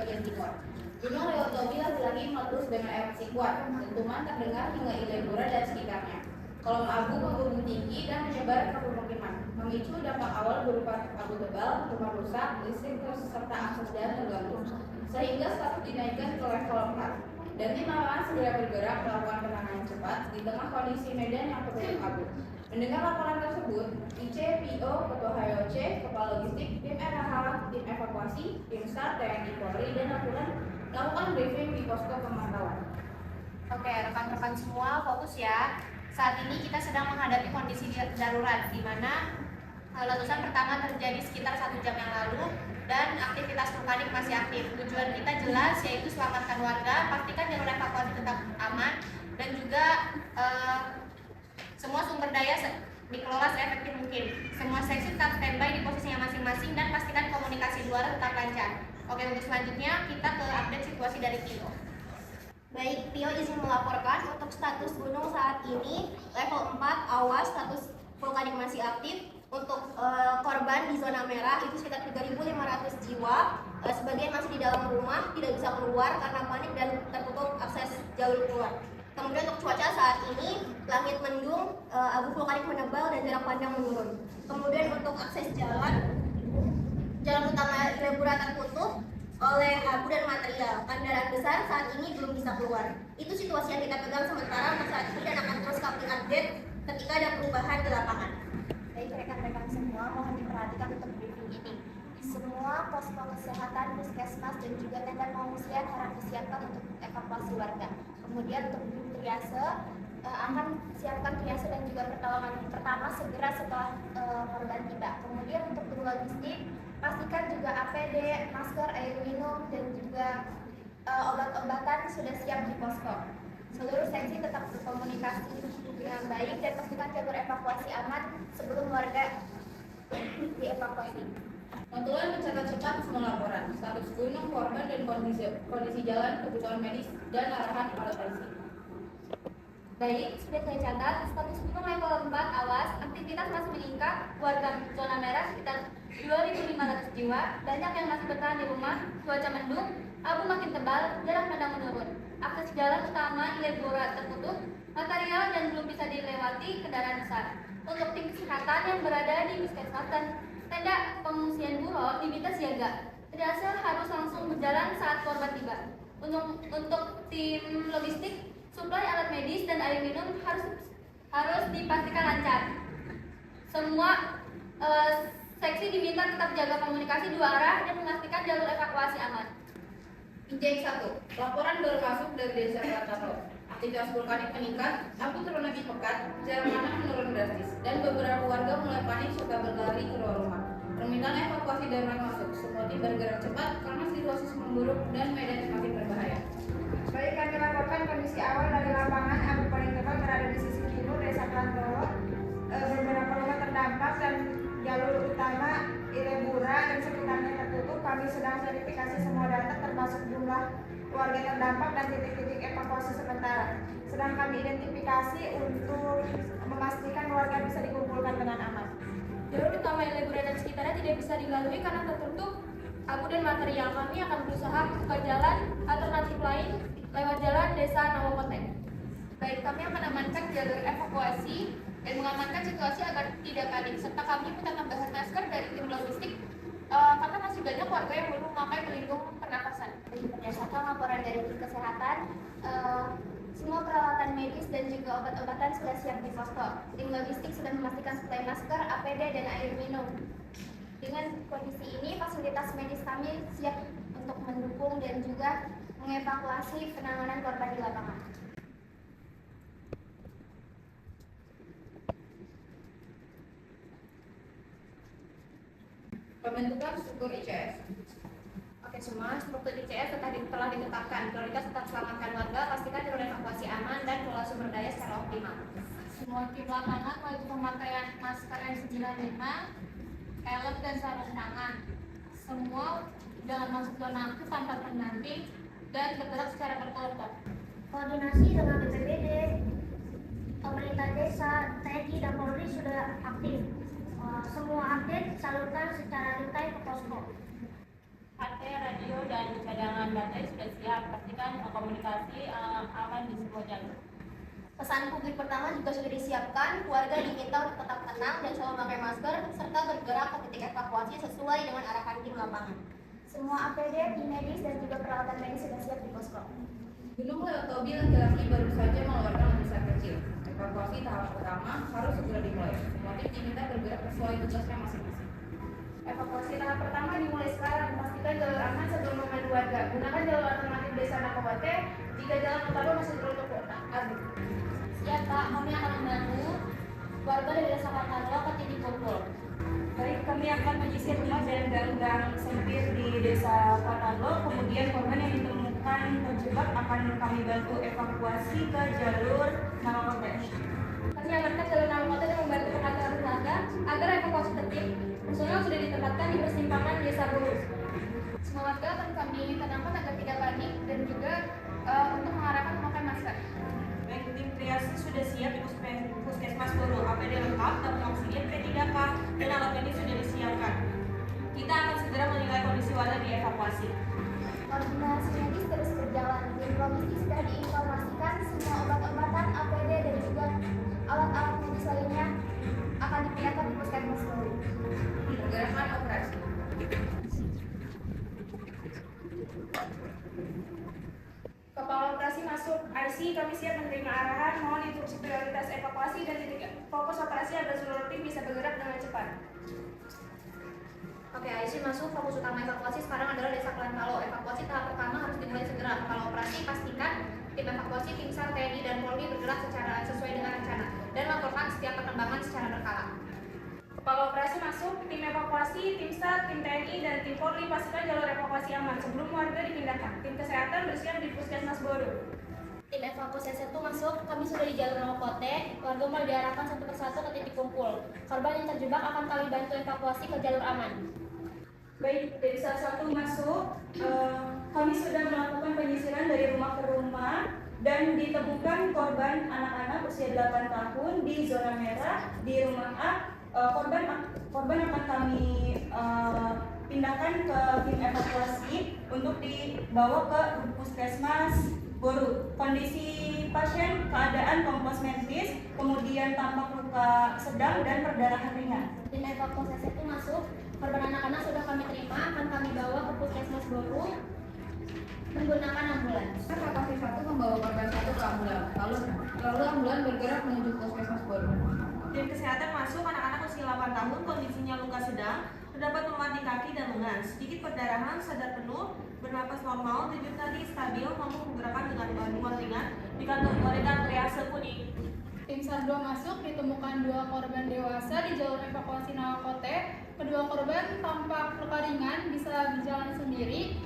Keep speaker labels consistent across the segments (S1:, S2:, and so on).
S1: bagian timur. Gunung Leotobi lagi-lagi meletus dengan erupsi kuat. Dentuman terdengar hingga Ilebura dan sekitarnya. Kolom abu membumbung tinggi dan menyebar ke permukiman, memicu dampak awal berupa abu tebal, rumah rusak, listrik serta akses jalan terganggu, sehingga status dinaikkan ke level 4. Dan tim lapangan segera bergerak melakukan penanganan cepat di tengah kondisi medan yang tertutup abu. Mendengar laporan tersebut, ICPO, Ketua HOC, Kepala Logistik, tim RHH, tim evakuasi, tim SAR, TNI Polri, dan ambulan melakukan briefing di posko pemantauan.
S2: Oke, rekan-rekan semua fokus ya. Saat ini kita sedang menghadapi kondisi darurat di mana letusan pertama terjadi sekitar 1 jam yang lalu dan aktivitas vulkanik masih aktif. Tujuan kita jelas, yaitu selamatkan warga, pastikan jalur evakuasi tetap aman, dan juga semua sumber daya dikelola seefektif mungkin. Semua seksi tetap standby di posisinya masing-masing dan pastikan komunikasi luar tetap lancar. Oke, untuk selanjutnya kita ke update situasi dari Pio.
S3: Baik, Pio izin melaporkan untuk status gunung saat ini level 4 awas, status vulkanik masih aktif. Untuk korban di zona merah itu sekitar 3.500 jiwa. Sebagian masih di dalam rumah, tidak bisa keluar karena panik dan tertutup akses jalur keluar. Kemudian untuk cuaca saat ini langit mendung, abu vulkanik menebal dan jarak pandang menurun. Kemudian untuk akses jalan utama Ilebura tertutup oleh abu dan material. Kendaraan besar saat ini belum bisa keluar. Itu situasi yang kita pegang sementara untuk saat ini dan akan terus kami update ketika ada perubahan di lapangan.
S4: Baik rekan-rekan semua, mohon diperhatikan untuk briefing ini. Di semua posko kesehatan, puskesmas, dan juga tenda pengungsian harus disiapkan untuk evakuasi warga. Kemudian untuk triase, akan siapkan triase dan juga pertolongan pertama segera setelah korban tiba. Kemudian untuk logistik, pastikan juga APD, masker, air minum, dan juga obat-obatan sudah siap di posko. Seluruh seksi tetap berkomunikasi dengan baik dan pastikan jalur evakuasi aman sebelum warga dievakuasi.
S1: Notulen mencatat cepat semua laporan, status gunung, korban, dan kondisi jalan, kebutuhan medis, dan arahan alat polisi.
S5: Baik, sudah saya catat, status gunung level 4 awas, aktivitas masih meningkat, warga zona merah sekitar 2.500 jiwa, banyak yang masih bertahan di rumah, cuaca mendung, abu makin tebal, jarak pandang menurun. Akses jalan utama Ilebura tertutup, material yang belum bisa dilewati kendaraan besar. Untuk tim kesehatan yang berada di puskesmas dan tenda pengungsian buruh diminta siaga. Triase harus langsung berjalan saat korban tiba. Untuk tim logistik, suplai alat medis dan air minum harus dipastikan lancar. Semua seksi diminta tetap jaga komunikasi dua arah dan memastikan jalur evakuasi aman.
S1: IJ 1, laporan baru masuk dari Desa Krakatau. Aktivitas vulkanik meningkat, abu turun lebih pekat, jarak pandang menurun drastis, dan beberapa warga mulai panik serta berlari keluar rumah. Permintaan evakuasi darurat masuk, semua tim bergerak cepat karena situasi memburuk dan medan semakin berbahaya.
S6: Baik, kami laporkan kondisi awal dari lapangan. Abu paling tebal berada di sisi timur Desa Krantolo. Beberapa rumah terdampak dan jalur utama Ilebura dan sekitarnya tertutup. Kami sedang verifikasi semua data termasuk jumlah warga terdampak dan titik-titik evakuasi sementara. Sedang kami identifikasi untuk memastikan warga bisa dikumpulkan dengan aman.
S5: Jalur utama Ilebura dan sekitarnya tidak bisa dilalui karena tertutup abu dan material. Kami akan berusaha membuka jalan alternatif lain lewat jalan Desa Nawakotek.
S2: Baik, kami akan amankan jalur evakuasi dan mengamankan situasi agar tidak panik, serta kami minta tambahan masker dari tim logistik karena masih banyak warga yang belum memakai pelindung pernapasan.
S4: Berdasarkan laporan dari tim kesehatan, semua peralatan medis dan juga obat-obatan sudah siap di posko. Tim logistik sudah memastikan suplai masker, APD, dan air minum. Dengan kondisi ini, fasilitas medis kami siap untuk mendukung dan juga mengevakuasi penanganan korban di lapangan.
S1: Pembentukan struktur ICS.
S2: Oke semua, struktur ICS telah ditetapkan. Prioritas tetap selamatkan warga, pastikan jalur evakuasi aman, dan kelola sumber daya secara optimal.
S5: Semua tim lapangan wajib pemakaian masker N95, helm dan sarung tangan. Semua jangan masuk zona aktif tanpa pendamping dan bergerak secara berkelompok.
S3: Koordinasi dengan BPBD, pemerintah desa, TNI, dan Polri sudah aktif. Semua update salurkan secara real time ke posko.
S2: HT, radio, dan cadangan
S7: lantai sudah siap. Pastikan komunikasi aman di semua jalur.
S3: Pesan publik pertama juga sudah disiapkan. Warga diminta untuk tetap tenang dan selalu memakai masker serta bergerak ke titik evakuasi sesuai dengan arahan tim lapangan.
S4: Semua APD, tim medis, dan juga peralatan medis sudah siap di posko.
S1: Gunung Leotobi laki-laki baru saja mengeluarkan letusan kecil. Evakuasi tahap pertama harus segera dimulai. Semua tim diminta bergerak sesuai tugasnya masing-masing.
S6: Evakuasi tahap pertama dimulai sekarang. Pastikan jalur aman sebelum memandu warga. Gunakan jalur alternatif desa Nakawate jika jalan utama masih tertutup abu.
S5: Siap Pak, kami akan membantu warga dari desa Kartanlo ke titik kumpul.
S6: Baik, kami akan menyisir rumah dan gang-gang sempit di desa Kartanlo. Kemudian korban yang ditemukan terjebak akan kami bantu evakuasi ke jalur Nakawate.
S5: Kami amankan jalur Nakawate dan membantu pengaturan warga agar evakuasi tertib. Personel sudah ditempatkan di persimpangan desa Bulu.
S2: Semua warga akan kami tenangkan agar tidak panik dan juga untuk mengarahkan memakai masker.
S6: Baik, tim triase sudah siap di Puskesmas Boro. APD lengkap, tabung oksigen P3K, dan alat medis sudah disiapkan. Kita akan segera menilai kondisi warga dievakuasi.
S4: Koordinasi medis terus berjalan. Tim logistik sudah diinformasikan semua obat-obatan, APD, dan juga alat-alat medis lainnya akan dipindahkan di Puskesmas Bulu.
S1: Pergerakan operasi.
S6: Kepala operasi masuk. IC, kami siap menerima arahan. Mohon instruksi prioritas evakuasi dan titik fokus operasi agar seluruh tim bisa bergerak dengan cepat.
S2: Oke, IC masuk. Fokus utama evakuasi sekarang adalah desa Klantalo. Evakuasi tahap pertama harus dimulai segera. Kepala operasi pastikan tim evakuasi, tim SAR, TNI, dan Polri bergerak secara sesuai dengan rencana dan laporkan setiap perkembangan secara berkala.
S6: Kepala operasi masuk. Tim evakuasi, tim SAR, tim TNI, dan tim Polri pastikan jalur evakuasi aman sebelum warga dipindahkan. Tim kesehatan bersiap di Puskesmas Boro.
S5: Tim evakuasi 1 masuk, kami sudah di jalur Nakawate. Warga mulai diarahkan satu persatu ke titik kumpul. Korban yang terjebak akan kami bantu evakuasi ke jalur aman.
S6: Baik, dari salah satu masuk, kami sudah melakukan penyisiran dari rumah ke rumah dan ditemukan korban anak-anak usia 8 tahun di zona merah di rumah A. Korban akan kami pindahkan ke tim evakuasi untuk dibawa ke Puskesmas Boro. Kondisi pasien keadaan kompos medis, kemudian tampak luka sedang dan perdarahan ringan.
S5: Tim evakuasi 1 masuk, korban anak-anak sudah kami terima, akan kami bawa ke Puskesmas Boro menggunakan ambulans.
S1: Evakuasi 1 membawa korban 1 ke ambulans. Lalu ambulans bergerak menuju Puskesmas Boro.
S6: Tim kesehatan masuk. Anak-anak usia 8 tahun kondisinya luka sedang, terdapat memar di kaki dan lengan, sedikit perdarahan, sadar penuh, bernapas normal, denyut nadi stabil, mampu menggerakkan dengan bantuan ringan, dikategorikan triase kuning.
S8: Tim SAR 2 masuk, ditemukan 2 korban dewasa di jalur evakuasi Nakawate. Kedua korban tampak luka ringan, bisa berjalan sendiri.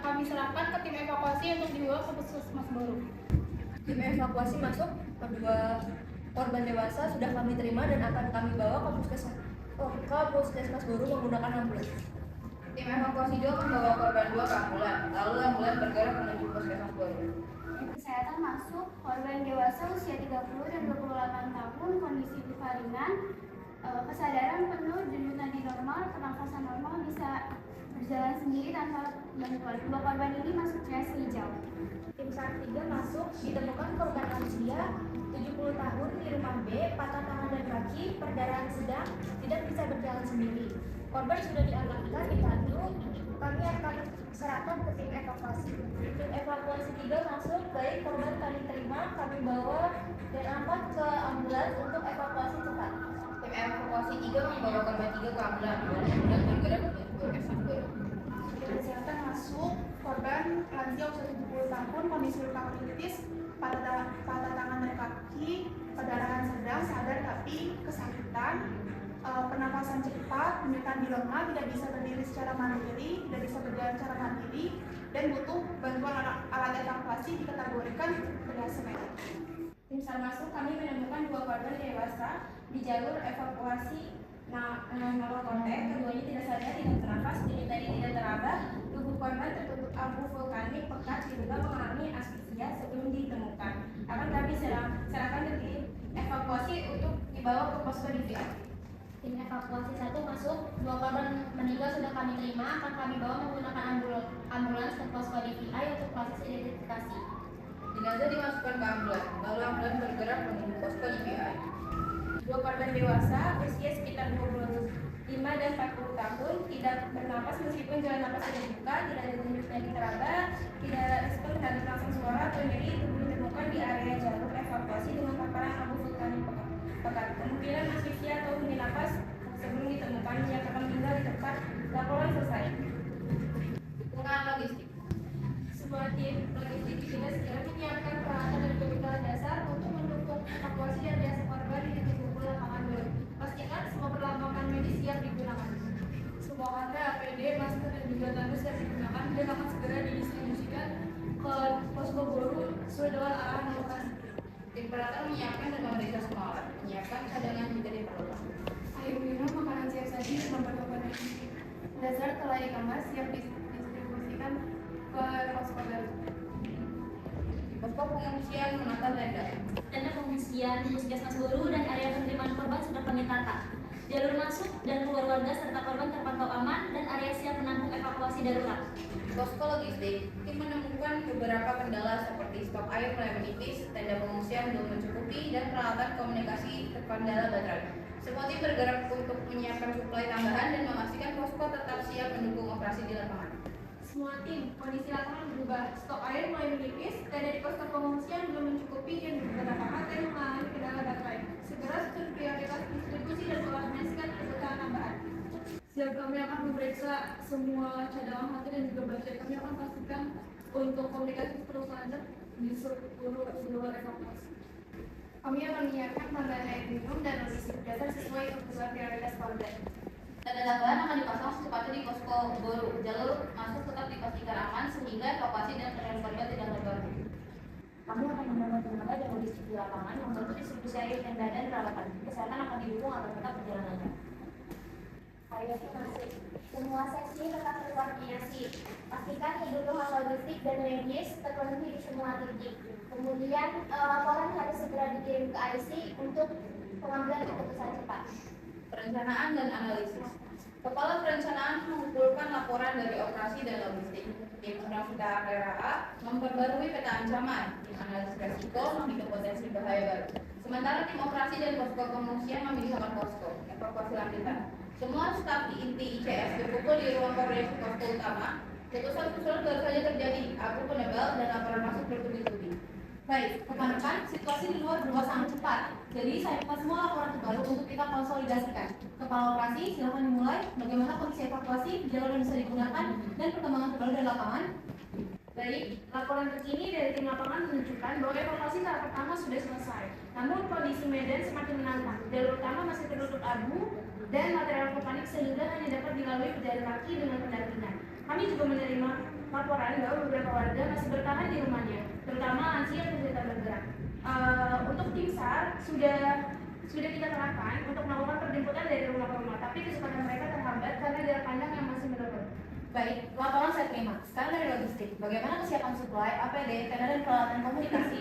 S8: Kami serahkan ke tim evakuasi untuk dibawa ke Puskesmas Boro.
S3: Tim evakuasi masuk. Kedua korban dewasa sudah kami terima dan akan kami bawa ke Puskesmas Boro menggunakan ambulans.
S1: Tim evakuasi 2 membawa korban 2 ke ambulans. Lalu ambulans bergerak menuju Puskesmas Boro.
S4: Tim kesehatan masuk, korban dewasa usia 30 dan 28 tahun, kondisi luka ringan, kesadaran penuh, denyut nadi normal, pernafasan normal, bisa berjalan sendiri tanpa bantuan. 2 korban ini masuk triase hijau.
S3: Tim SAR 3 masuk, ditemukan korban lansia 70 tahun di rumah B, patah tangan dan kaki, perdarahan sedang, tidak bisa berjalan sendiri. Korban sudah diamankan di Tandu, kami akan serahkan ke tim evakuasi. Tim evakuasi 3 masuk, baik korban kami terima, kami bawa dan angkat ke ambulans untuk evakuasi cepat.
S1: Tim evakuasi 3 membawa korban 3 ke ambulans. Lalu ambulans bergerak menuju Puskesmas Boro.
S6: Tim kesehatan masuk. Korban lansia usia 70 tahun, kondisi luka kritis, patah tangan dan kaki, perdarahan sedang, sadar tapi kesakitan, pernapasan cepat, denyut nadi lemah, tidak bisa berdiri secara mandiri, tidak bisa berjalan secara mandiri, dan butuh bantuan alat evakuasi dikategorikan triase merah.
S3: Tim SAR masuk, kami menemukan 2 korban dewasa di jalur evakuasi Nakawate. Keduanya tidak sadar, tidak bernafas, denyut nadi tidak teraba. Tubuh korban tertutup abu vulkanik pekat, diduga mengalami asfiksia sebelum ditemukan. Akan kami serahkan ke tim evakuasi untuk dibawa ke posko DVR.
S4: Tim evakuasi 1 masuk, 2 korban meninggal sudah kami terima, akan kami bawa menggunakan ambulans ke posko DVI untuk proses identifikasi.
S1: Jenazah dimasukkan ke ambulans, lalu ambulans bergerak menuju posko DPI. 2 korban dewasa usia sekitar 25 dan 40 tahun, tidak bernapas meskipun jalan napas sudah dibuka, tidak ada tunjuk dari kerabat, tidak ada respon terhadap langsung suara atau nyeri, tubuh ditemukan di area jalur evakuasi dengan paparan abu vulkanik pekat. Kemungkinan asfiksia atau henti napas sebelum ditemukan dinyatakan meninggal di tempat. Laporan selesai. Dukungan logistik. Semua tim logistik juga segera menyiapkan peralatan dan kebutuhan dasar untuk mendukung evakuasi dan biasa korban di titik kumpul lapangan dulu. Pastikan semua perlengkapan medis siap digunakan. Semua kata APD, masker dan juga tandus siap digunakan dan akan segera didistribusikan ke posko Boru sesuai dengan arahan lokasi. Tim peralatan menyiapkan dan memeriksa semua alat, menyiapkan cadangan jika diperlukan. Air minum, makanan siap saji, obat-obatan dasar telah dikemas siap didistribusikan ke posko baru. Posko pengungsian menata tenda.
S5: Tenda pengungsian, puskesmas Boru dan area penerimaan korban sudah kami tata. Jalur masuk dan keluar warga serta korban terpantau aman dan area siap menampung evakuasi darurat.
S1: Posko logistik, tim menemukan beberapa kendala seperti stok air mulai menipis, tenda pengungsian belum mencukupi, dan peralatan komunikasi terkendala baterai. Semua tim bergerak untuk menyiapkan suplai tambahan dan memastikan posko tetap siap mendukung operasi di lapangan. Semua tim, kondisi lapangan berubah, stok air mulai menipis, tenda di posko pengungsian belum mencukupi dan beberapa hotel mengalami kendala baterai. Segera susun prioritas distribusi dan koordinasikan kebutuhan tambahan. Siap, kami akan memeriksa semua cadangan hati dan juga baterai. Kami akan pastikan untuk komunikasi terus lanjut di seluruh evakuasi. Kami akan menyiapkan tambahan air minum dan logistik dasar sesuai kebutuhan prioritas korban. Tenda tambahan akan dipasang secepatnya di posko Boru. Jalur masuk tetap dipastikan aman sehingga evakuasi dan pencarian korban tidak terganggu.
S4: Kami akan membangun tenaga dan logistik di lapangan membantu distribusi air, tenda, dan peralatan. Kesehatan akan didukung agar tetap berjalan lancar. Koordinasi. Semua seksi tetap terkoordinasi. Pastikan kebutuhan logistik dan medis terpenuhi di semua titik. Kemudian laporan harus segera dikirim ke IC untuk pengambilan keputusan cepat.
S1: Perencanaan dan analisis. Kepala Perencanaan mengumpulkan laporan dari operasi dan logistik. Tim Pramita RAA memperbarui peta ancaman, tim analisis resiko memiliki potensi bahaya baru. Sementara tim operasi dan posko pengungsian memiliki posko evakuasi lanjutan. Semua staf di inti ICS berkumpul di ruang koordinasi posko utama. Letusan susulan baru saja terjadi, abu penebal dan laporan masuk bertubi-tubi. Baik, rekan-rekan, situasi di luar berubah sangat cepat. Jadi saya buka semua laporan terbaru untuk kita konsolidasikan. Kepala operasi, silakan dimulai. Bagaimana kondisi evakuasi, jalur yang bisa digunakan, dan perkembangan terbaru dari lapangan. Baik, laporan terkini dari tim lapangan menunjukkan bahwa evakuasi tahap pertama sudah selesai. Namun kondisi medan semakin menantang. Jalur utama masih tertutup abu dan material vulkanik sehingga hanya dapat dilalui pejalan kaki dengan pendampingan. Kami juga menerima laporan bahwa beberapa warga masih bertahan di rumahnya, terutama lansia yang tidak bergerak. Untuk tim SAR sudah kita kerahkan untuk melakukan penjemputan dari rumah ke rumah, tapi kecepatan mereka terhambat karena jarak pandang yang masih menurun. Baik, laporan saya terima. Sekarang dari logistik, bagaimana kesiapan suplai, APD, tenda dan peralatan komunikasi?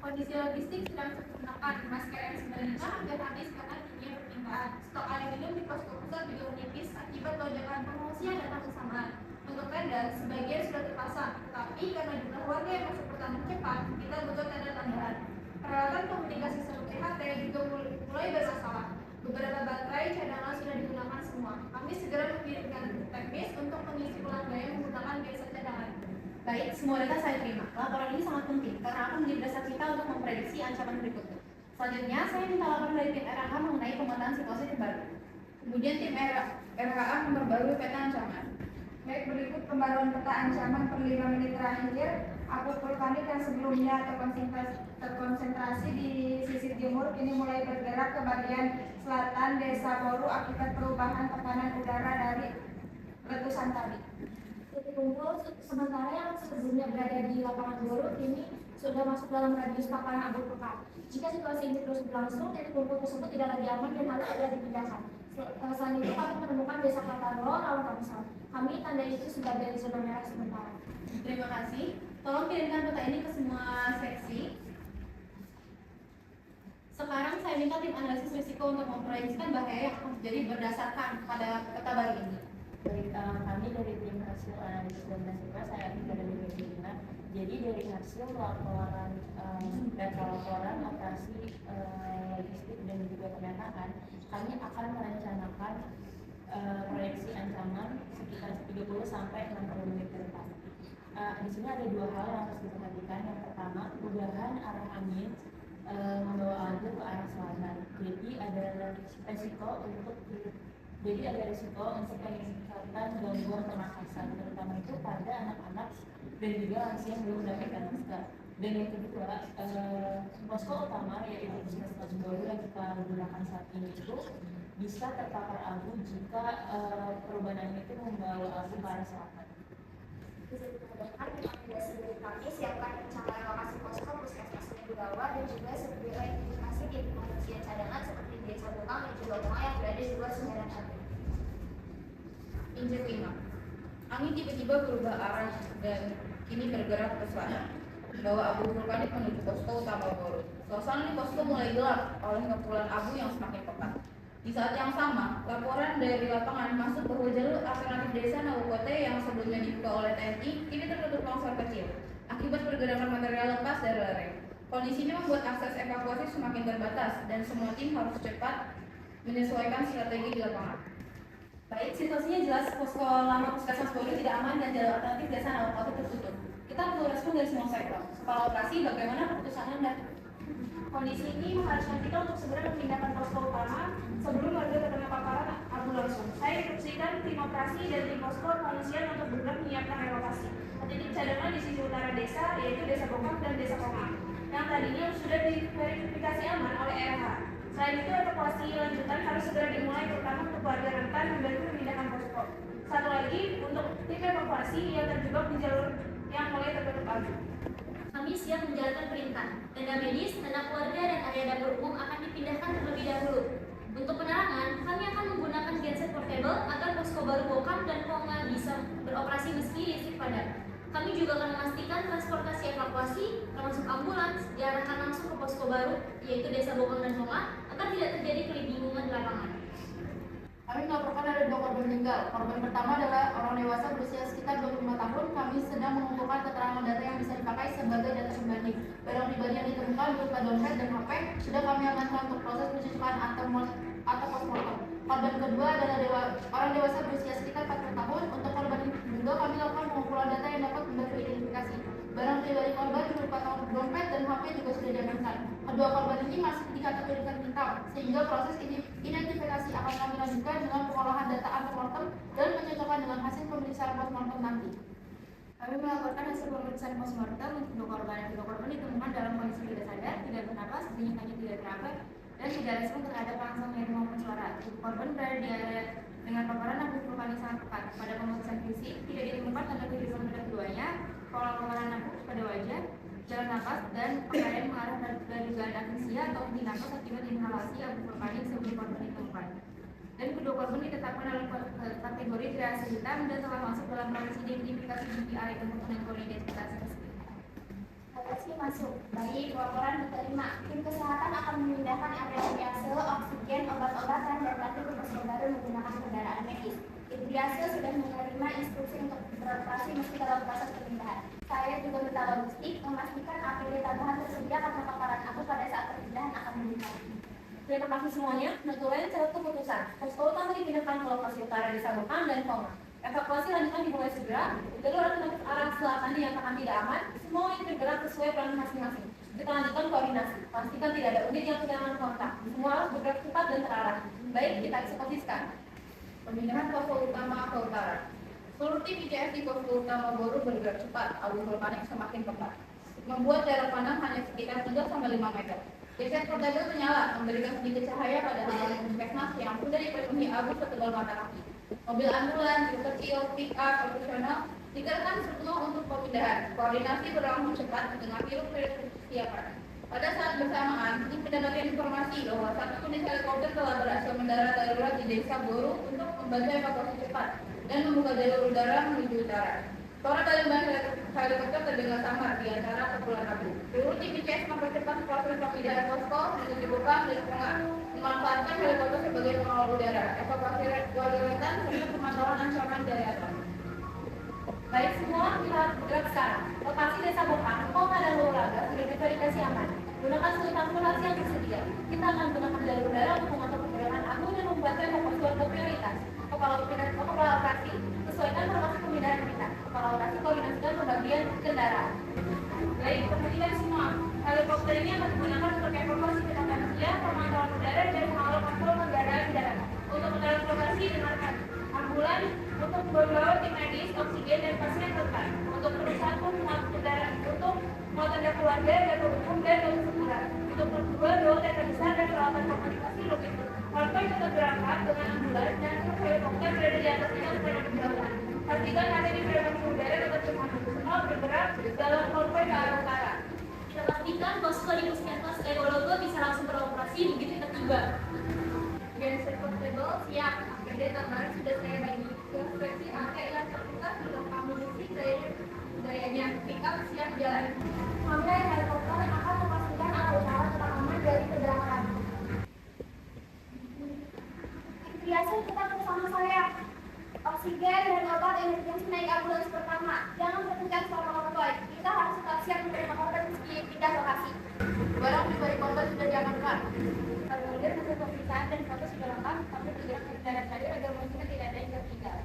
S1: Kondisi logistik sedang sempurnakan, masker N95 hampir habis karena tingginya perpindahan. Stok air minum di posko pusat juga menipis akibat lonjakan pengungsian datang bersamaan. Untuk tenda, sebagian sudah terpasang, tetapi karena jumlah warga yang masuk pertama cepat, kita butuh tenda tambahan. Peralatan komunikasi seperti HT juga mulai bermasalah. Beberapa baterai cadangan sudah digunakan semua. Kami segera mengirimkan teknis untuk mengisi ulang daya menggunakan genset cadangan. Baik, semua data saya terima. Laporan ini sangat penting karena akan menjadi dasar kita untuk memprediksi ancaman berikutnya. Selanjutnya, saya minta laporan dari tim RAH mengenai pemetaan situasi terbaru. Kemudian tim RAH memperbarui peta ancaman.
S6: Baik, berikut pembaruan peta ancaman per 5 menit terakhir. Abu vulkanik yang sebelumnya terkonsentrasi di sisi timur ini mulai bergerak ke bagian selatan Desa Boru akibat perubahan tekanan udara dari letusan tadi.
S4: Titik kumpul sementara yang sebelumnya berada di lapangan Boru ini sudah masuk dalam radius paparan abu vulkanik. Jika situasi ini terus berlangsung, titik kumpul tersebut tidak lagi aman dan harus segera dipindahkan. Selain itu, kami menemukan desa Klataro, Rawan Tangsel. Kami tanda itu sebagai zona merah sementara.
S1: Terima kasih. Tolong kirimkan peta ini ke semua seksi. Sekarang saya minta tim analisis risiko untuk memproyeksikan bahaya yang akan terjadi berdasarkan pada peta baru ini.
S7: Baik, kami dari tim hasil analisis dan risiko saya Atika dari Medina. Jadi dari hasil laporan data laporan operasi logistik dan juga pemetaan, kami akan merencanakan proyeksi ancaman sekitar 30 sampai 60 menit ke depan. Di sini ada dua hal yang harus diperhatikan. Yang pertama, perubahan arah angin membawa abu ke arah selatan. Jadi ada resiko untuk peningkatan gangguan pernafasan, terutama itu pada anak-anak dan juga lansia yang belum mendapatkan masker. Dan yang kedua, posko utama yaitu puskesmas baru yang kita gunakan saat ini itu bisa terpapar abu jika perubahan angin itu membawa abu ke arah selatan.
S4: Rekomendasi dari kami siapkan rencana lokasi posko puskesmas Bulawa dan juga sebagai identifikasi di pengungsian cadangan seperti desa Bungkang dan juga Bunga yang berada di luar Sungaran Abu.
S1: Injek 5. Angin tiba-tiba berubah arah dan kini bergerak ke selatan, membawa abu vulkanik menuju posko utama Boru. Suasana di posko mulai gelap oleh kepulan abu yang semakin pekat. Di saat yang sama, laporan dari lapangan masuk bahwa jalur alternatif desa Nawakote yang sebelumnya dibuka oleh TNI kini tertutup longsor kecil akibat pergerakan material lepas dari lereng. Kondisi ini membuat akses evakuasi semakin terbatas dan semua tim harus cepat menyesuaikan strategi di lapangan.
S9: Baik, situasinya jelas posko lama puskesmas Boru tidak aman dan jalur alternatif desa Nawakote tertutup. Kita perlu respon dari semua sektor. Kepala operasi, bagaimana keputusan Anda?
S6: Kondisi ini mengharuskan kita untuk segera memindahkan posko utama sebelum warga terkena paparan abu langsung. Saya instruksikan tim operasi dan tim posko pengungsian untuk bergerak menyiapkan relokasi titik cadangan di sisi utara desa, yaitu desa Bokang dan desa Kongang, yang tadinya sudah diverifikasi aman oleh RH. Selain itu, evakuasi lanjutan harus segera dimulai, terutama untuk warga rentan membantu memindahkan posko. Satu lagi, untuk tim evakuasi yang terjebak di jalur yang mulai tertutup abu.
S5: Kami siap menjalankan perintah. Tenda medis, tenda keluarga, dan area dapur umum akan dipindahkan terlebih dahulu. Untuk penerangan, kami akan menggunakan genset portable agar posko baru Bokang dan Konga bisa beroperasi meski listrik padam. Kami juga akan memastikan transportasi evakuasi, termasuk ambulans, diarahkan langsung ke posko baru, yaitu desa Bokang dan Konga, agar tidak terjadi kebingungan di lapangan.
S1: Kami melaporkan ada 2 korban meninggal. Korban pertama adalah orang dewasa berusia sekitar 25 tahun. Kami sedang mengumpulkan keterangan data yang bisa dipakai sebagai data pembanding. Barang pribadi yang ditemukan berupa dompet dan HP sudah kami amankan untuk proses pencocokan atau postmortem. Korban kedua adalah orang dewasa berusia sekitar 40 tahun. Untuk korban ini juga kami lakukan pengumpulan data yang dapat membantu identifikasi. Barang pribadi korban berupa dompet dan HP juga sudah diamankan. Kedua korban ini masih dikategorikan hitam, sehingga proses identifikasi akan kami lanjutkan dengan pengolahan data antemortem dan pencocokkan dengan hasil pemeriksaan postmortem nanti. Kami melaporkan hasil pemeriksaan postmortem untuk kedua korban. Kedua korban ditemukan dalam kondisi tidak sadar, tidak bernapas, denyutnya tidak terapai, dan tidak respon terhadap perangsang air maupun suara. Korban berada di area dengan paparan abu vulkanik sangat pekat. Pada pemeriksaan fisik tidak ditemukan tanda kehidupan pada keduanya, pola paparan abu pada wajah, jalan nafas, dan pakaian mengarah dari dugaan asfiksia atau henti nafas akibat inhalasi abu vulkanik sebelum korban ditemukan. Dan kedua korban ditetapkan dalam kategori triase hitam dan telah masuk dalam proses identifikasi GPI untuk menangani identifikasi tersebut.
S4: Lokasi masuk. Baik, laporan diterima. Tim kesehatan akan memindahkan area triase, oksigen, obat-obatan, dan batuk ke posko baru menggunakan kendaraan medis. Tim triase sudah menerima instruksi untuk beroperasi meski dalam proses pemindahan. Saya juga minta logistik memastikan APD tambahan tersedia karena paparan abu pada saat pemindahan akan meningkat.
S9: Terima kasih semuanya. Notulen catat keputusan. Posko utama dipindahkan ke lokasi utara desa Bokang dan Konga. Evakuasi lanjutan dimulai segera. Jalur alternatif arah selatan dinyatakan tidak aman. Semua unit bergerak sesuai peran masing-masing. Kita lanjutkan koordinasi. Pastikan tidak ada unit yang kehilangan kontak. Semua harus bergerak cepat dan terarah. Baik, kita eksekusi sekarang.
S1: Pemindahan posko utama ke utara. Seluruh tim ICS di posko utama Boru bergerak cepat. Abu vulkanik semakin pekat, membuat jarak pandang hanya sekitar 3-5 meter. Genset portable menyala, memberikan sedikit cahaya pada halaman puskesmas yang sudah dipenuhi abu setebal mata kaki. Mobil ambulans, truk kecil, pick-up, operasional dikerahkan semua untuk pemindahan. Koordinasi berlangsung cepat dengan pilot-pilot kesiapan. Pada saat bersamaan, tim mendapatkan informasi bahwa satu unit helikopter telah berhasil mendarat darurat di desa Boru untuk membantu evakuasi cepat dan membuka jalur udara menuju utara. Suara balik ban helikopter terdengar samar di antara kepulan abu. Seluruh tim ICS mempercepat proses pemindahan posko untuk dibuka lingkungan, memanfaatkan helikopter sebagai pengawal udara, evakuasi warga rentan, serta pemantauan ancaman dari atas.
S9: Baik semua, kita bergerak sekarang. Lokasi Desa Bokang, Kota dan Luraga sudah diverifikasi aman. Gunakan seluruh transportasi yang tersedia. Kita akan gunakan jalur udara untuk memantau pergerakan abu dan membantu evakuasi warga prioritas. Kepala operasi sesuaikan formasi pemindahan kita. Kepala operasi koordinasikan pembagian kendaraan. Baik, perhatikan semua. Helikopter ini akan digunakan untuk evakuasi kita manusia, pemantauan udara dan pengawal kontrol kendaraan di darat. Untuk transportasi dengarkan ambulan untuk membawa tim medis, oksigen dan pasien terdekat. Untuk perusahaan muat kendaraan untuk muat tenda keluarga dan umum dan dosis sebulan. Untuk kedua, dua tenda besar dan peralatan komunikasi logistik. Warga tetap berangkat dengan ambulan dan helikopter berada di atasnya untuk berjalan. Pastikan ada di frekuensi udara tetap semua bergerak dalam konvoy ke arah utara. Kita pastikan posko di Puskesmas Ewologo bisa langsung beroperasi begitu kita tiba.
S5: Genset portable siap. APD tambahan sudah saya bagi ke seksi angka yang terbuka untuk amunisi dayanya pickup siap jalan.
S4: Kami helikopter akan memastikan arah utara tetap aman dari pergerakan abu. Biasa kita bersama saya. Oksigen dan obat emergensi naik ambulans pertama. Jangan berhentikan selama konvoy. Kita harus tetap siap menerima korban meski pindah lokasi.
S1: Barang pribadi korban sudah diamankan.
S5: Formulir hasil pemeriksaan dan foto sudah lengkap, tapi bergerak ke darat tadi agar memastikan tidak ada yang tertinggal.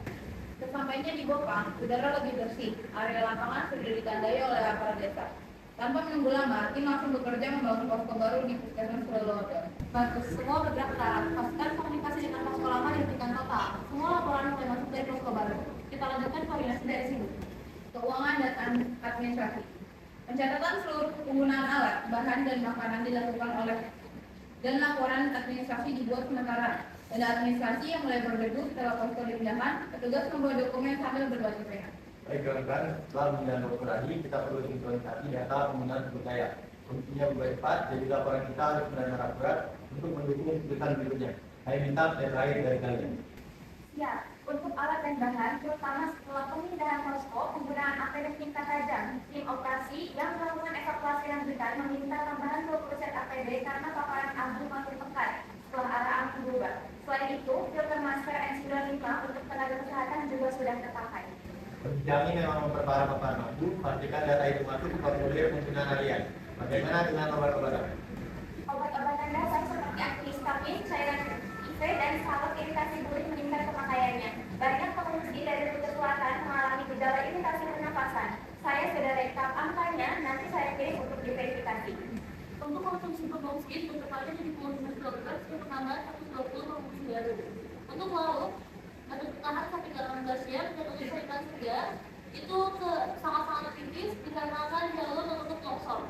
S1: Sesampainya di Bopang, udara lebih bersih. Area lapangan sudah ditandai oleh aparat desa. Tanpa menunggu lama, tim langsung bekerja membangun posko baru di Puskesmas Ewologo.
S9: Bagus, semua bergerak ke arah. Pastikan komunikasi dengan posko lama dihentikan total. Semua laporan mulai masuk dari posko baru. Kita lanjutkan koordinasi dari sini.
S1: Keuangan dan administrasi. Pencatatan seluruh penggunaan alat, bahan dan makanan dilakukan oleh dan laporan administrasi dibuat sementara. Dana administrasi yang mulai berdebu setelah posko dipindahkan, petugas membawa dokumen sambil berbaju merah.
S10: Baik rekan, setelah pemindahan posko tadi, kita perlu sinkronisasi data penggunaan sumber daya. Fungsinya berlipat, jadi laporan kita harus benar-benar akurat untuk mendukung keputusan berikutnya. Saya minta yang terakhir dari kalian.
S4: Ya, untuk alat dan bahan, terutama setelah pemindahan posko, penggunaan APD tingkat tajam, tim operasi yang melakukan evakuasi lanjutan meminta tambahan 20% APD karena paparan abu makin pekat setelah arah angin berubah. Selain itu, filter masker N95 untuk tenaga kesehatan juga sudah terpakai.
S10: Kami memang memperparah paparan abu, pastikan data itu masuk ke formulir penggunaan harian. Bagaimana dengan obat-obatan?
S4: Obat-obatan dasar seperti antihistamin, cairan IV, dan salep iritasi kulit meningkat pemakaiannya. Banyak pengungsi dari Kudus Selatan mengalami gejala iritasi pernapasan. Saya sudah rekap angkanya, nanti saya kirim untuk diverifikasi.
S9: Untuk konsumsi pengungsi, bentuknya jadi pengungsi dokter untuk tambah 120 pengungsi baru. Untuk lauk, ada bertahan sampai 18 jam dan untuk sayuran segar itu sangat-sangat tipis dikarenakan jalur menutup longsor.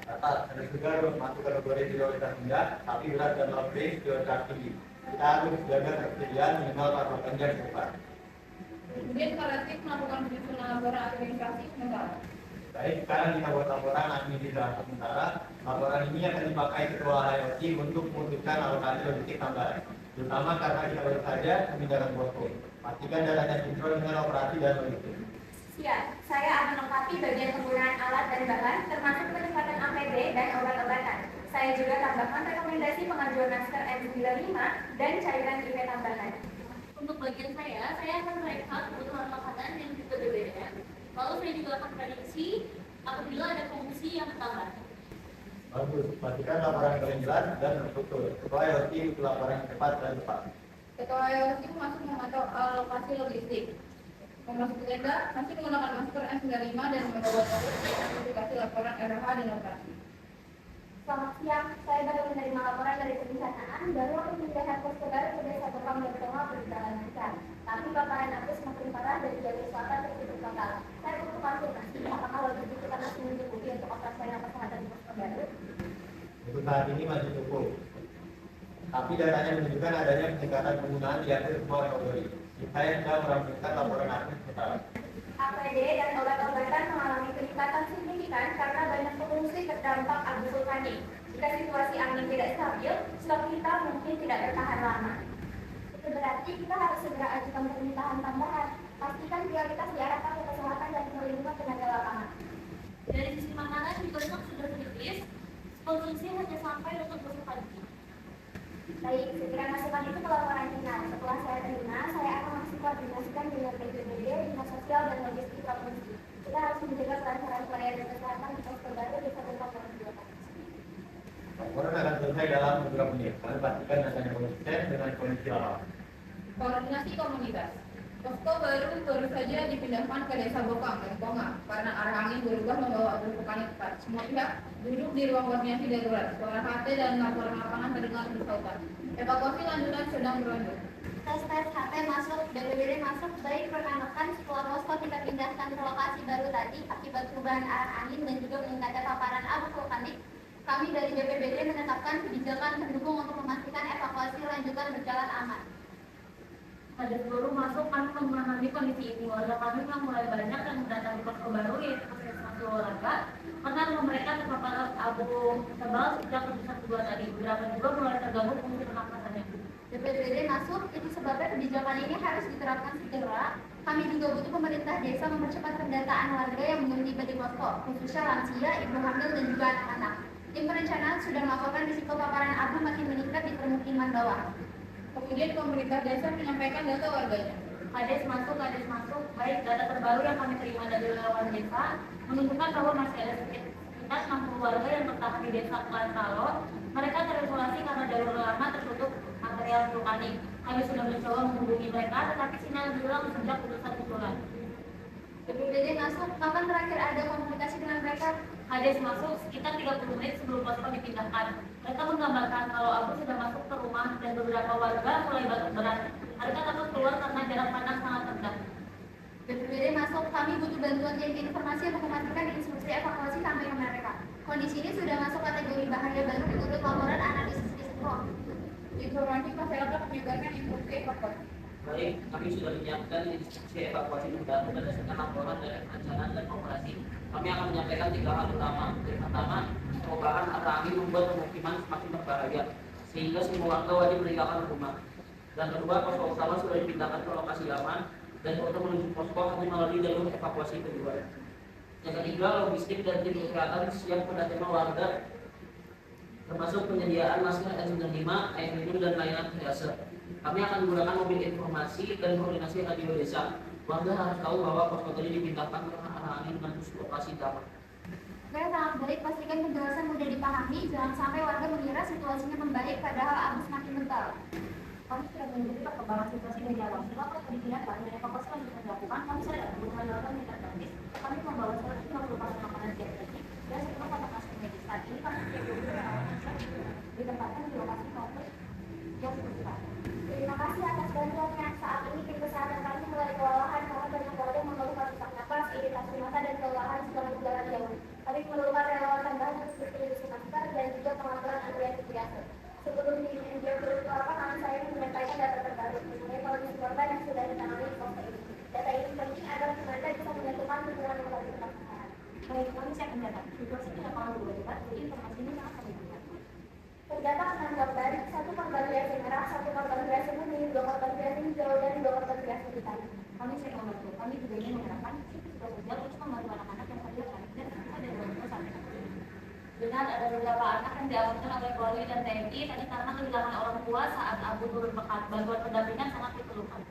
S10: Atas, ada segar masuk kategori prioritas rendah, tapi berat dan lebih prioritas tinggi. Kita harus jaga ketersediaan minimal 48 jam ke depan.
S1: Kemudian kolektif melakukan penyusunan laporan administrasi sementara.
S10: Baik, sekarang kita buat laporan administrasi sementara. Laporan ini akan dipakai Ketua HLC untuk memutuskan alokasi logistik tambahan, terutama karena kita baru saja memindahkan posko. Pastikan datanya sinkron dengan operasi dan logistik.
S4: Siap, saya akan melengkapi bagian penggunaan alat dan bahan, termasuk peningkatan APD dan obat-obatan. Saya juga tambahkan rekomendasi pengajuan masker N95 dan cairan IV tambahan.
S9: Untuk bagian saya akan merekap kebutuhan makanan yang juga BBM. Lalu saya juga akan prediksi apabila ada pengungsi yang bertambah.
S10: Bagus, pastikan laporan kalian jelas dan terstruktur. Ketua HLC untuk laporan yang cepat dan tepat.
S1: Ketua IOC masuk memantau alokasi logistik. Memasuki tenda, masih menggunakan masker N95 dan membawa sertifikasi laporan RH dan operasi.
S4: Selamat siang, saya baru menerima laporan dari kebencanaan bahwa pemindahan posko baru ke Desa Bokang Bertengah berjalan lancar. Tapi paparan abu semakin parah dari jalur selatan tertutup total. Saya butuh konfirmasi apakah logistik kita masih mencukupi untuk operasional kesehatan di posko baru?
S10: Untuk saat ini masih cukup. Tapi datanya menunjukkan adanya peningkatan penggunaan di hampir semua kategori. Saya sedang merampungkan laporan admin sementara.
S4: APD dan obat-obatan mengalami peningkatan signifikan karena banyak pengungsi terdampak abu vulkanik. Jika situasi angin tidak stabil, stok kita mungkin tidak bertahan lama. Itu berarti kita harus segera ajukan permintaan tambahan. Pastikan prioritas diarahkan ke kesehatan dan perlindungan tenaga lapangan. Baik, sekiranya masukan itu pelaporan final. Setelah saya terima, saya akan langsung koordinasikan dengan BPBD, Dinas Sosial dan Logistik Provinsi. Kita harus menjaga kelancaran pelayanan kesehatan di posko baru di Kabupaten Provinsi.
S10: Laporan akan selesai dalam beberapa menit. Kalian pastikan datanya konsisten dengan kondisi awal.
S1: Koordinasi komunitas. Posko baru saja dipindahkan ke Desa Bokang dan Konga karena arah angin berubah membawa abu vulkanik cepat. Semua pihak duduk di ruang koordinasi darurat. Suara HT dan laporan lapangan terdengar bersautan. Evakuasi lanjutan sedang berlanjut.
S4: Tes HT masuk, BPBD masuk. Baik rekan-rekan, setelah posko kita pindahkan ke lokasi baru tadi akibat perubahan arah angin dan juga meningkatnya paparan abu vulkanik, kami dari BPBD menetapkan kebijakan pendukung untuk memastikan evakuasi lanjutan berjalan aman.
S9: Pada seluruh masuk, kami memahami kondisi ini. Warga kami yang mulai banyak yang mendatangi posko baru yaitu Puskesmas Warga karena rumah mereka terpapar abu tebal sejak letusan kedua tadi. Beberapa juga mulai terganggu fungsi pernapasannya.
S4: BPBD masuk, itu sebabnya kebijakan ini harus diterapkan segera. Kami juga butuh pemerintah desa mempercepat pendataan warga yang belum tiba di posko, khususnya lansia, ibu hamil dan juga anak-anak. Tim perencanaan sudah melaporkan risiko paparan abu makin meningkat di permukiman bawah.
S1: Kemudian pemerintah desa menyampaikan data warganya.
S9: Kades masuk. Baik, data terbaru yang kami terima dari relawan desa menunjukkan bahwa masih ada sekitar 60 warga yang bertahan di desa Klantalo. Mereka terisolasi karena jalur lama tertutup material vulkanik. Kami sudah mencoba menghubungi mereka, tetapi sinyal hilang sejak putusan usulan.
S4: BPBD masuk, kapan terakhir ada komunikasi dengan mereka?
S9: Kades masuk sekitar 30 menit sebelum posko dipindahkan. Mereka menggambarkan kalau abu sudah masuk ke rumah dan beberapa warga mulai batuk berat. Mereka takut keluar karena jarak pandang sangat rendah.
S4: BPBD masuk, kami butuh bantuan tim informasi untuk memastikan instruksi evakuasi sampai ke mereka. Kondisi ini sudah masuk kategori bahaya baru menurut laporan analisis risiko.
S1: Informasi masyarakat menyebarkan instruksi evakuasi.
S11: Baik, kami sudah menyiapkan instruksi evakuasi terbaru berdasarkan laporan dari perencanaan dan operasi. Kami akan menyampaikan 3 hal utama. Yang pertama, perubahan arah angin membuat pemukiman semakin berbahaya, sehingga semua warga wajib meninggalkan rumah. Dan kedua, posko utama sudah dipindahkan ke lokasi aman, dan untuk menuju posko kami melalui jalur evakuasi kedua. Yang ketiga, logistik dan tim kesehatan siap menerima warga, termasuk penyediaan masker N95, air minum, dan layanan triase. Kami akan menggunakan mobil informasi dan koordinasi radio desa. Warga harus tahu bahwa posko tadi dipindahkan karena arah angin menuju lokasi utama.
S4: Oke, sangat baik. Pastikan penjelasan mudah dipahami. Jangan sampai warga mengira situasinya membaik padahal abu semakin mental.
S9: Kami sudah mengikuti perkembangan situasi dari awal. Setelah posko dipindahkan dan evakuasi lanjutan dilakukan, kami sadar kebutuhan warga meningkat drastis. Kami membawa 150 paket makanan siap saji dan 10 kotak masker medis. Saat ini kami sudah 20 relawan ditempatkan di lokasi maupun yang sekitar.
S4: Terima kasih atas bantuannya. Saat ini tim kesehatan kami mulai kewalahan karena banyak warga mengeluhkan sesak napas, iritasi mata, dan kelelahan setelah berjalan jauh. Kami memerlukan relawan tambahan seperti masker dan juga pengaturan antrian triase. Sebelum diinjak kami saya ingin menyampaikan data terbaru mengenai kondisi korban yang sudah ditangani di posko ini. Data ini penting agar mereka bisa menentukan hubungan yang paling tepat.
S9: Baik, kami siap mendapat. Situasi tidak kalah berubah, jadi informasi ini sangat kami berikan.
S4: Terdapat 6 korban, 1 korban hiasi merah, 1 korban hiasi kuning, 2 korban hiasi hijau, dan 2 korban hiasi hitam.
S9: Kami siap membantu. Kami juga ingin mengharapkan psikosoial untuk membantu anak-anak yang terlihat panik dan ada dalam sampai saat ini. Dengan ada beberapa anak yang diamankan oleh Polri dan TNI tadi karena kehilangan orang tua saat abu turun pekat. Bantuan pendampingan sangat diperlukan.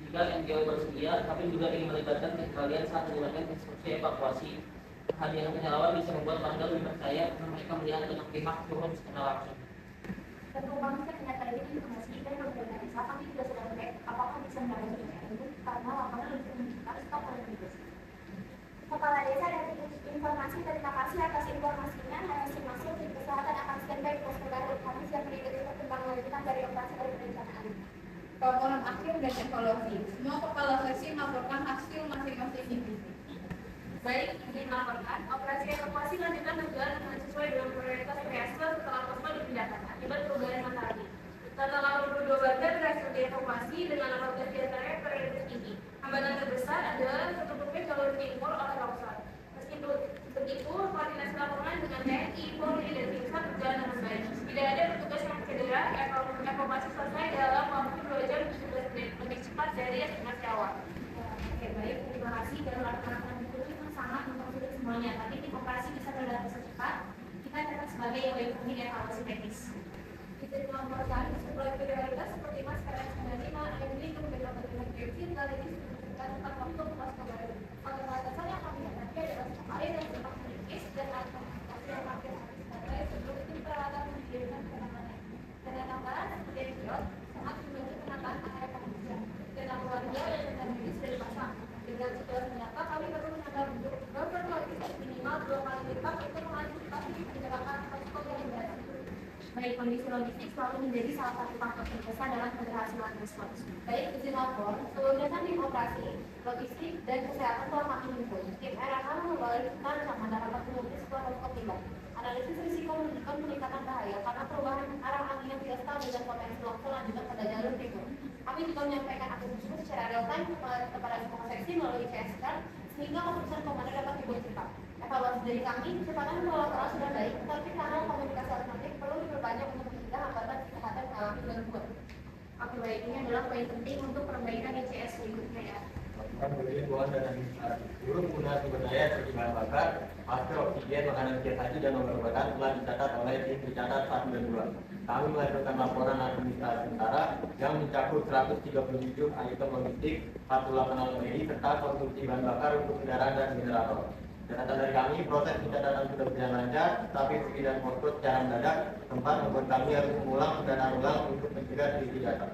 S11: Jika NGO bersedia, kami juga ingin melibatkan kalian saat menjalankan instruksi evakuasi. Kehadiran relawan bisa membuat warga lebih percaya karena mereka melihat dengan pihak turun secara langsung.
S4: Tentu kami ternyata ini informasi dan beberapa desa kami juga sedang cek apakah bisa mendapatkan itu karena laporan lebih menunjukkan stok oleh desa. Kepala Desa dan Informasi, terima kasih atas informasinya. Hasil masuk tim kesehatan akan standby posko baru. Kami siap mengikuti perkembangan lanjutan dari operasi dari perencanaan.
S1: Laporan akhir dan evaluasi. Semua kepala seksi melaporkan hasil masing-masing divisi.
S9: Baik, ingin melaporkan operasi evakuasi lanjutan berjalan dengan sesuai dengan prioritas PSK setelah posko dipindahkan akibat perubahan matahari. Total 82 warga berhasil dievakuasi dengan 18 diantaranya prioritas tinggi. Hambatan terbesar adalah tertutupnya jalur timur oleh longsor. Meskipun begitu, koordinasi lapangan dengan TNI, Polri, dan tim SAR berjalan dengan baik. Tidak ada petugas yang cedera, evakuasi selesai dalam waktu 2 jam 17 menit, lebih cepat dari estimasi awal. Oke, baik, terima kasih dan laporan itu sangat mempersulit semuanya. Tapi tim operasi bisa berjalan secepat. Kita tetap sebagai yang baik evaluasi teknis.
S4: Diterima
S5: tekan waktu ke posko baru. Pembatasan yang kami hadapi adalah stok air yang cepat menipis dan alat komunikasi yang hampir habis baterai sebelum tim peralatan mengirimkan penanganan. Dengan tambahan seperti pilot sangat membantu penambahan area pengungsian dan keluarga dan tenaga medis dari pasang. Dengan situasi nyata, kami perlu menambah buffer logistik minimal 2 kali lipat untuk mengantisipasi penyerangan posko yang berat.
S9: Baik, kondisi logistik selalu menjadi salah satu faktor terbesar dalam keberhasilan respons.
S5: Baik izin lapor, sebelumnya tim operasi, logistik, dan kesehatan telah kami himpun. Tim RAK membalikkan rencana rapat menguji sebuah posko tiba. Analisis risiko menunjukkan peningkatan bahaya karena perubahan arah angin yang tidak stabil dan potensi longsor lanjutan pada jalur timur. Kami juga menyampaikan akses tersebut secara real time kepada semua seksi melalui CSK sehingga keputusan komandan dapat dibuat cepat. Evaluasi dari kami, kecepatan pelaporan sudah baik, tetapi kanal komunikasi alternatif perlu diperbanyak untuk mencegah hambatan kesehatan mengalami gangguan.
S2: Oke, baik, ini adalah poin penting untuk perbaikan ICS berikutnya ya.
S10: Masukan berhimbauan dan administrasi. Seluruh penggunaan sumber daya seperti bahan bakar, masker, oksigen, makanan siap saji, dan obat-obatan telah dicatat oleh tim pencatat 1 dan 2. Kami melakukan laporan administrasi sementara yang mencakup 137 item logistik, 48 LPI, serta konsumsi bahan bakar untuk kendaraan dan generator. Catatan dari kami, proses pencatatan sudah berjalan lancar, tetapi pemindahan posko secara mendadak tempat membuat kami harus mengulang pendataan ulang untuk mencegah selisih data.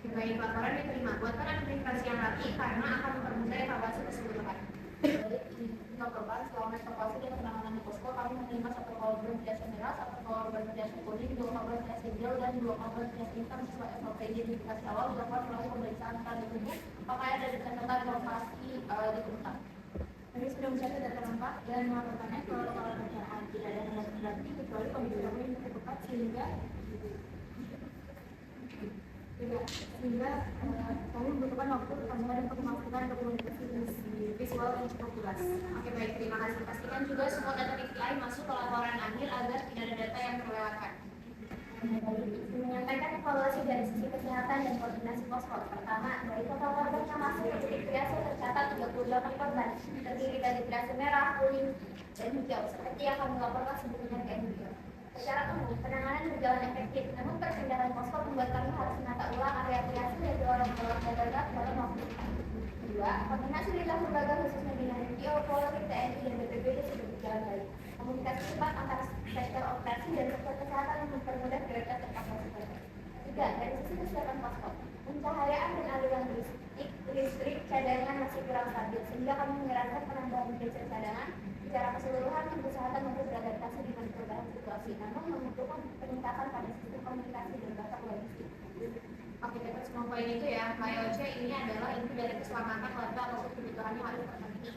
S2: Baik, laporan diterima. Buatkan administrasi yang rapi karena akan mempermudah evaluasi keseluruhan.
S5: Untuk korban selama evakuasi dan penanganan di posko, kami menerima 1 korban jas merah, 1 korban jas kuning, 2 korban jas hijau, dan 2 korban jas hitam sesuai SOP identifikasi awal dilakukan melalui pemeriksaan tanda tubuh, pakaian dan catatan lokasi di tempat. Kami sudah mencatat data lengkap dan melaporkannya ke lokal kerjaan. Tidak ada tanda berarti kecuali kondisi kami yang tepat sehingga kami membutuhkan waktu pertandingan untuk memastikan dokumentasi visual yang cukup jelas.
S2: Oke, baik, terima kasih. Pastikan juga semua data PPI masuk ke laporan akhir agar tidak ada data yang terlewatkan.
S5: Menyampaikan evaluasi dari sisi kesehatan dan koordinasi posko. Pertama, dari total korban yang masuk ke titik triase tercatat 38 korban, terdiri dari triase merah, kuning, dan hijau, seperti yang kami laporkan sebelumnya ke NGO. Secara umum, penanganan berjalan efektif, namun perpindahan posko membuat kami harus menata ulang area triase dari orang-orang darurat dalam waktu. Kedua, koordinasi lintas lembaga khususnya dengan NGO, Polri, TNI, dan BPBD sudah berjalan baik. Komunikasi cepat antara sektor operasi dan sektor kesehatan yang mempermudah prioritas evakuasi korban. Tiga, dari sisi kesiapan posko, pencahayaan dan aliran listrik cadangan masih kurang stabil, sehingga kami menyarankan penambahan genset cadangan secara keseluruhan untuk kesehatan untuk beradaptasi dengan perubahan situasi, namun membutuhkan peningkatan pada sistem komunikasi dan backup logistik.
S2: Oke, dapat semua poin itu ya. KYOC ini adalah inti dari keselamatan warga ataupun kebutuhannya harus terpenuhi.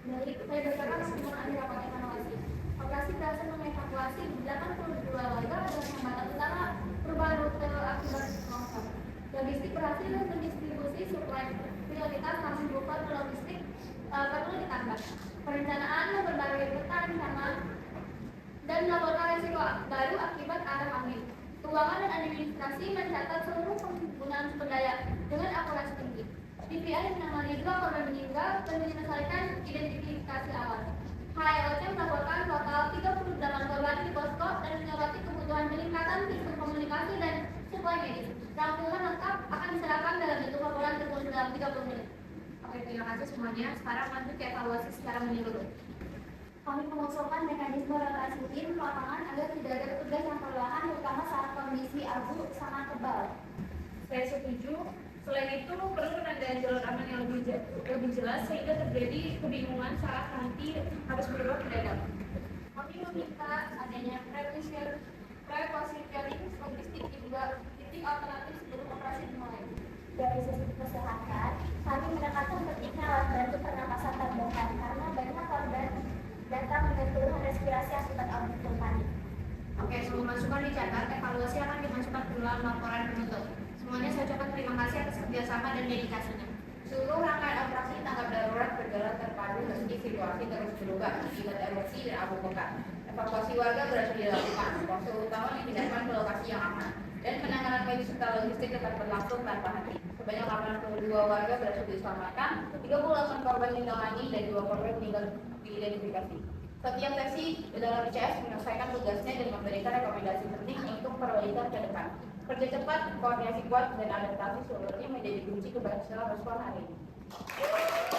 S5: Dari berdasarkan penggunaan rapat evaluasi, operasi berhasil mengevakuasi 82 warga dan hambatan utama perubahan rute akibat longsor. Logistik berhasil mendistribusi suplai prioritas namun buffer logistik perlu ditambah. Perencanaan memperbarui peta rencana dan melaporkan risiko baru akibat arah angin. Keuangan dan administrasi mencatat seluruh penggunaan sumber daya dengan akurasi tinggi. PPI menangani 2 korban meninggal dan menyelesaikan identifikasi awal. HLC melaporkan total 38 korban di posko dan menyoroti kebutuhan peningkatan sistem komunikasi dan suplai medis. Rangkuman lengkap akan diserahkan dalam bentuk laporan tertulis dalam 30 menit.
S2: Oke, terima kasih semuanya. Sekarang lanjut ke evaluasi secara menyeluruh.
S5: Kami mengusulkan mekanisme rotasi tim lapangan agar tidak ada petugas yang kelelahan, terutama saat kondisi abu sangat tebal.
S8: Saya setuju. Selain itu, perlu penandaan jalur aman yang lebih jelas sehingga terjadi kebingungan saat nanti harus berubah mendadak.
S5: Kami meminta adanya pre-positioning logistik di 2 titik alternatif sebelum operasi dimulai. Dari sisi kesehatan, kami menekankan pentingnya alat bantu pernapasan tambahan karena banyak korban datang dengan keluhan respirasi akibat abu vulkanik.
S2: Oke, semua masukan dicatat, evaluasi akan dimasukkan ke dalam laporan penutup. Semuanya saya ucapkan terima kasih atas kerjasama dan dedikasinya.
S1: Seluruh rangkaian operasi tanggap darurat berjalan terpadu meski situasi terus berubah akibat erupsi dan abu vulkan. Evakuasi warga berhasil dilakukan, waktu utama dipindahkan ke lokasi yang aman, dan penanganan medis serta logistik tetap berlangsung tanpa henti. Sebanyak 82 warga berhasil diselamatkan, 38 korban ditangani dan 2 korban meninggal diidentifikasi. Setiap seksi dalam ICS menyelesaikan tugasnya dan memberikan rekomendasi penting untuk perbaikan ke depan. Kerja cepat, koordinasi kuat, dan adaptasi seluruhnya menjadi kunci keberhasilan respon hari ini.
S6: kasih.